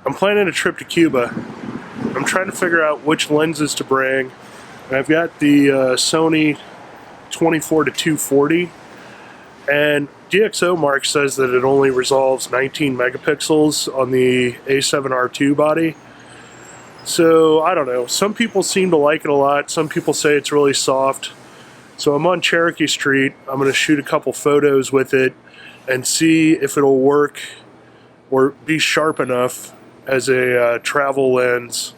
I'm planning a trip to Cuba. I'm trying to figure out which lenses to bring. And I've got the Sony 24 to 240, and DxOMark says that it only resolves 19 megapixels on the A7R2 body. So I don't know. Some people seem to like it a lot. Some people say it's really soft. So I'm on Cherokee Street. I'm going to shoot a couple photos with it and see if it'll work or be sharp enough as a travel lens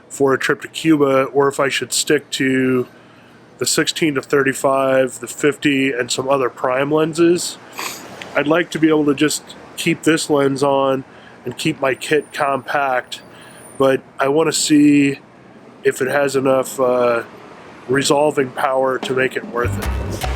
for a trip to Cuba, or if I should stick to the 16 to 35, the 50, and some other prime lenses. I'd like to be able to just keep this lens on and keep my kit compact, but I want to see if it has enough resolving power to make it worth it.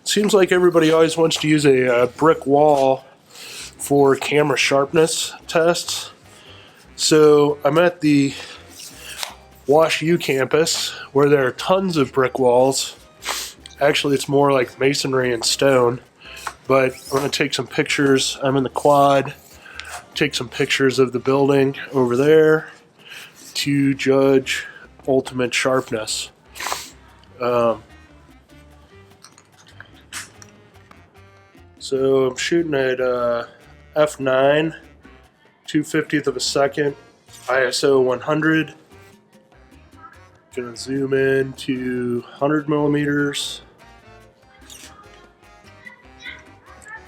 Seems like everybody always wants to use a brick wall for camera sharpness tests. So I'm at the Wash U campus where there are tons of brick walls. Actually, it's more like masonry and stone, but I'm going to take some pictures. I'm in the quad, take some pictures of the building over there to judge ultimate sharpness. So I'm shooting at f9, 2/50th of a second, ISO 100. Gonna zoom in to 100 millimeters.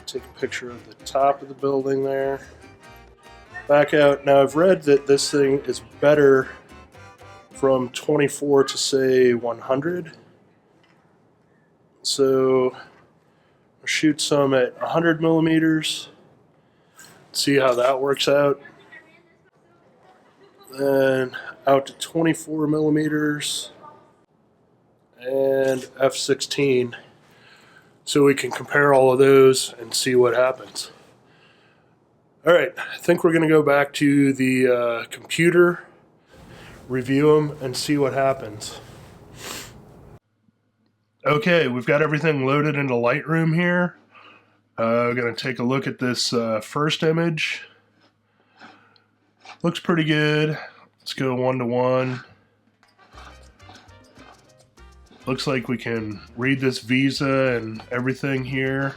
Take a picture of the top of the building there. Back out. Now I've read that this thing is better from 24 to say 100. So I'll shoot some at 100 millimeters, see how that works out. Then out to 24 millimeters and f16, so we can compare all of those and see what happens. Alright, I think we're going to go back to the computer, review them, and see what happens. Okay, we've got everything loaded into Lightroom here. We're going to take a look at this first image. Looks pretty good. Let's go 1:1. Looks like we can read this visa and everything here.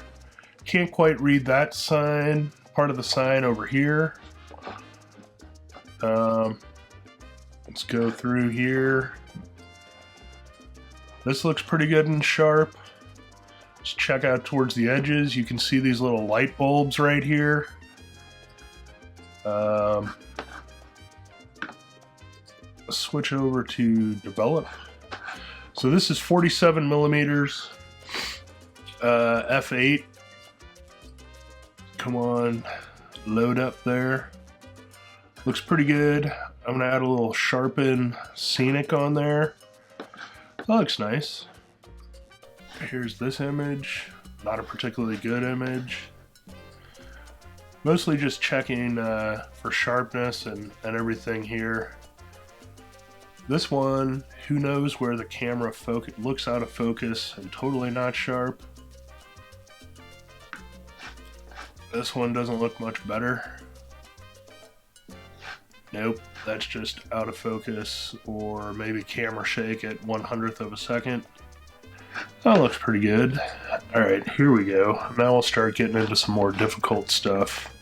Can't quite read that sign, part of the sign over here. Let's go through here. This looks pretty good and sharp. Let's check out towards the edges. You can see these little light bulbs right here. Let's switch over to develop. So this is 47 millimeters, f8. Come on, load up there. Looks pretty good. I'm gonna add a little sharpen scenic on there. That looks nice. Here's this image. Not a particularly good image. Mostly just checking for sharpness and everything here. This one, who knows where the camera looks out of focus and totally not sharp. This one doesn't look much better. Nope, that's just out of focus or maybe camera shake at 1/100th of a second. That looks pretty good. Alright, here we go. Now we'll start getting into some more difficult stuff.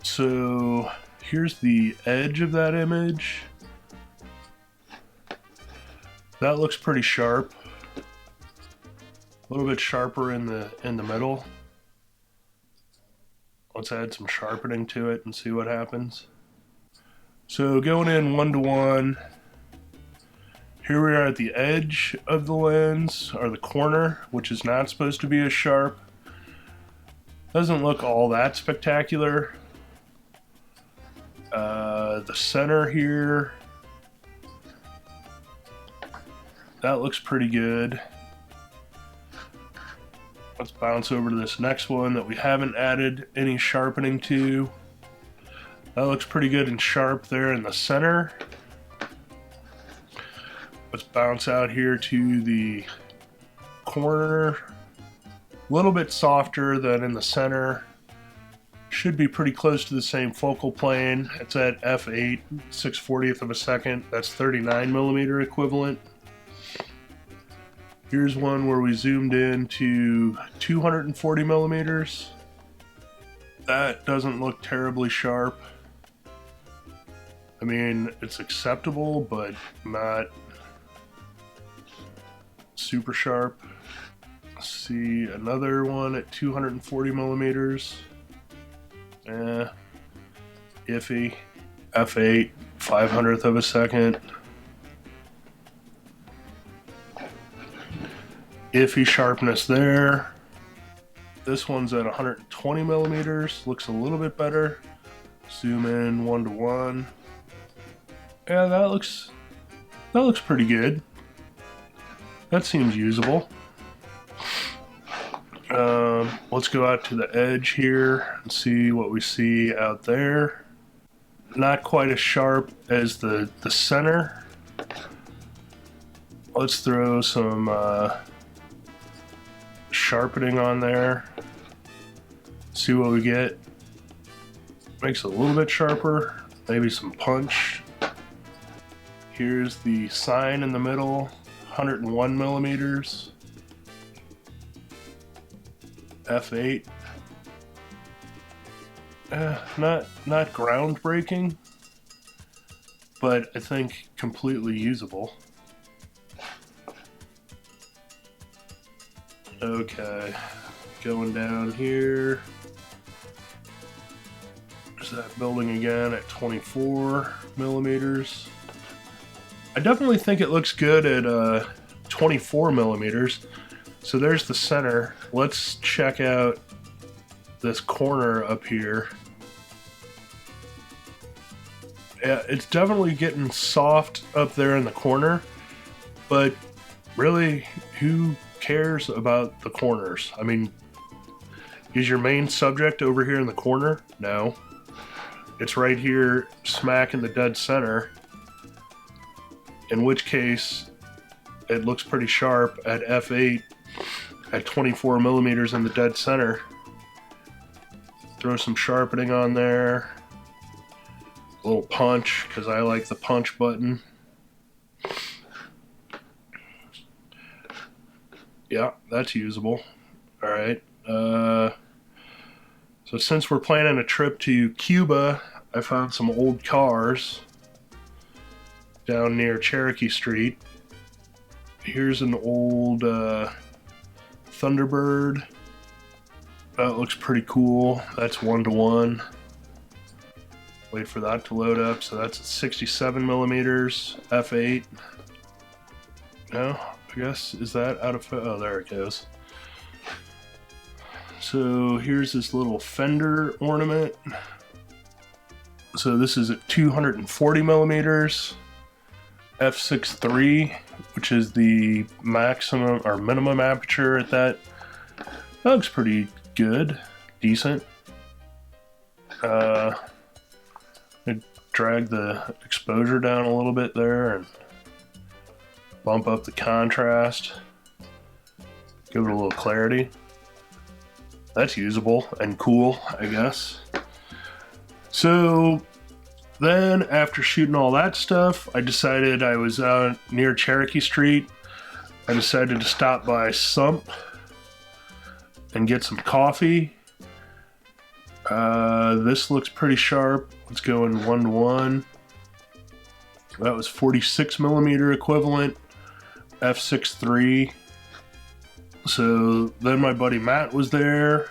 So here's the edge of that image. That looks pretty sharp. A little bit sharper in the middle. Let's add some sharpening to it and see what happens. So going in 1:1, Here we are at the edge of the lens, or the corner, which is not supposed to be as sharp. Doesn't look all that spectacular. The center here, that looks pretty good. Let's bounce over to this next one that we haven't added any sharpening to. That looks pretty good and sharp there in the center. Let's bounce out here to the corner. A little bit softer than in the center. Should be pretty close to the same focal plane. It's at f8, 6/40th of a second. That's 39mm equivalent. Here's one where we zoomed in to 240mm. That doesn't look terribly sharp. I mean, it's acceptable, but not super sharp. Let's see, another one at 240mm. Iffy. f8, 500th of a second. Iffy sharpness there. This one's at 120mm. Looks a little bit better. Zoom in 1:1. Yeah, that looks pretty good. That seems usable. Let's go out to the edge here and see what we see out there. Not quite as sharp as the center. Let's throw some sharpening on there. See what we get. Makes it a little bit sharper. Maybe some punch. Here's the sign in the middle, 101mm. f8. Not groundbreaking, but I think completely usable. Okay, going down here. There's that building again at 24mm. I definitely think it looks good at 24mm. So there's the center. Let's check out this corner up here. Yeah, it's definitely getting soft up there in the corner, but really, who cares about the corners? I mean, is your main subject over here in the corner? No. It's right here, smack in the dead center, in which case it looks pretty sharp at f8 at 24mm in the dead center. Throw some sharpening on there. A little punch, because I like the punch button. Yeah, that's usable. Alright. So since we're planning a trip to Cuba, I found some old cars down near Cherokee Street. Here's an old Thunderbird. That looks pretty cool. That's 1:1. Wait for that to load up. So that's 67mm, f8. No, I guess, is that out of, oh, there it goes. So here's this little fender ornament. So this is at 240mm, f6.3, which is the maximum or minimum aperture at that. That looks pretty good, decent. I drag the exposure down a little bit there and bump up the contrast. Give it a little clarity. That's usable and cool, I guess. So then after shooting all that stuff, I decided I was out near Cherokee Street. I decided to stop by Sump and get some coffee. This looks pretty sharp. Let's go in 1:1. That was 46mm equivalent, f6.3. So then my buddy Matt was there.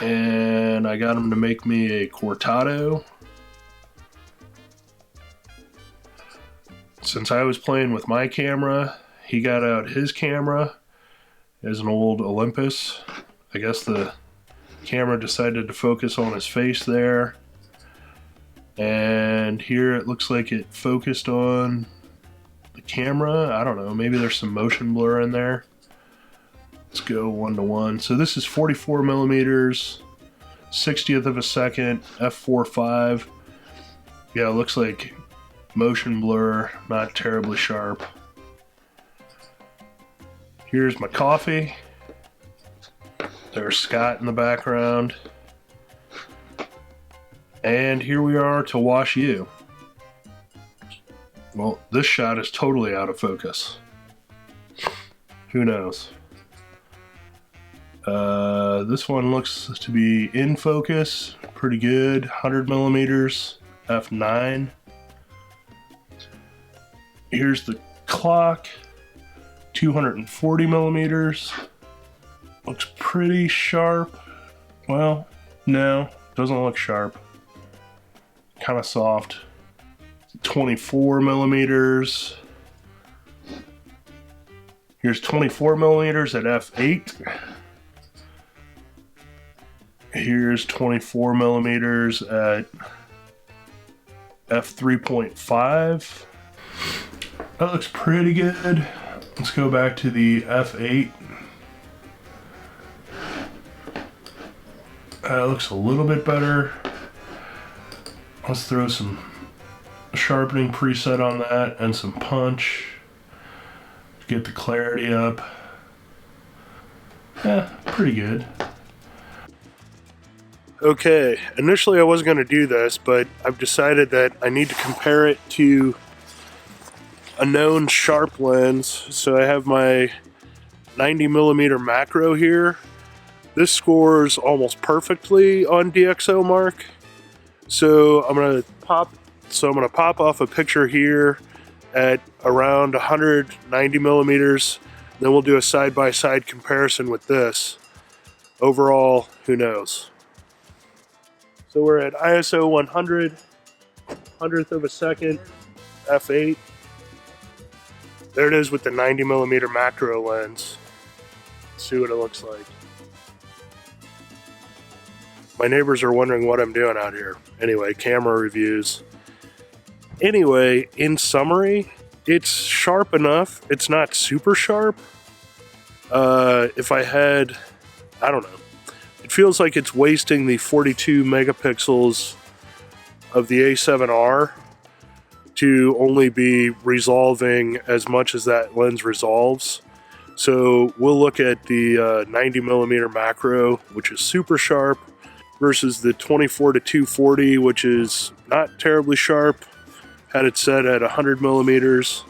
And I got him to make me a cortado. since I was playing with my camera, he got out his camera as an old Olympus. I guess the camera decided to focus on his face there. And here it looks like it focused on the camera. I don't know, maybe there's some motion blur in there. Let's go 1:1. So this is 44 millimeters, 60th of a second, f4.5. Yeah, it looks like motion blur, not terribly sharp. Here's my coffee. There's Scott in the background. And here we are to wash you. Well, this shot is totally out of focus. Who knows? This one looks to be in focus, pretty good. 100 millimeters, f9. Here's the clock, 240 millimeters. Looks pretty sharp. Well, no, doesn't look sharp. Kind of soft. 24 millimeters. Here's 24 millimeters at f8. Here's 24 millimeters at f3.5. That looks pretty good. Let's go back to the f8. That looks a little bit better. Let's throw some sharpening preset on that and some punch. Get the clarity up. Yeah, pretty good. Okay, initially I wasn't going to do this, but I've decided that I need to compare it to a known sharp lens. So I have my 90 millimeter macro here. This scores almost perfectly on DxO Mark. So I'm gonna pop off a picture here at around 190 millimeters. Then we'll do a side-by-side comparison with this. Overall, who knows? So we're at ISO 100, 100th of a second, f8. There it is with the 90 millimeter macro lens. Let's see what it looks like. My neighbors are wondering what I'm doing out here. Anyway, camera reviews. Anyway, in summary, it's sharp enough. It's not super sharp. If I had, I don't know. It feels like it's wasting the 42 megapixels of the A7R to only be resolving as much as that lens resolves. So we'll look at the 90 millimeter macro, which is super sharp, versus the 24-240, which is not terribly sharp. Had it set at 100 millimeters.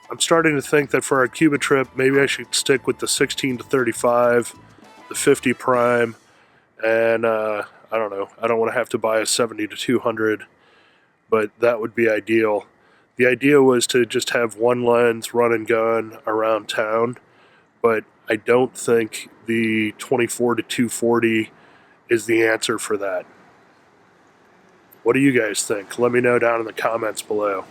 I'm starting to think that for our Cuba trip, maybe I should stick with the 16-35, the 50 prime, and I don't know. I don't want to have to buy a 70-200, but that would be ideal. The idea was to just have one lens run and gun around town, but I don't think the 24-240 is the answer for that. What do you guys think? Let me know down in the comments below.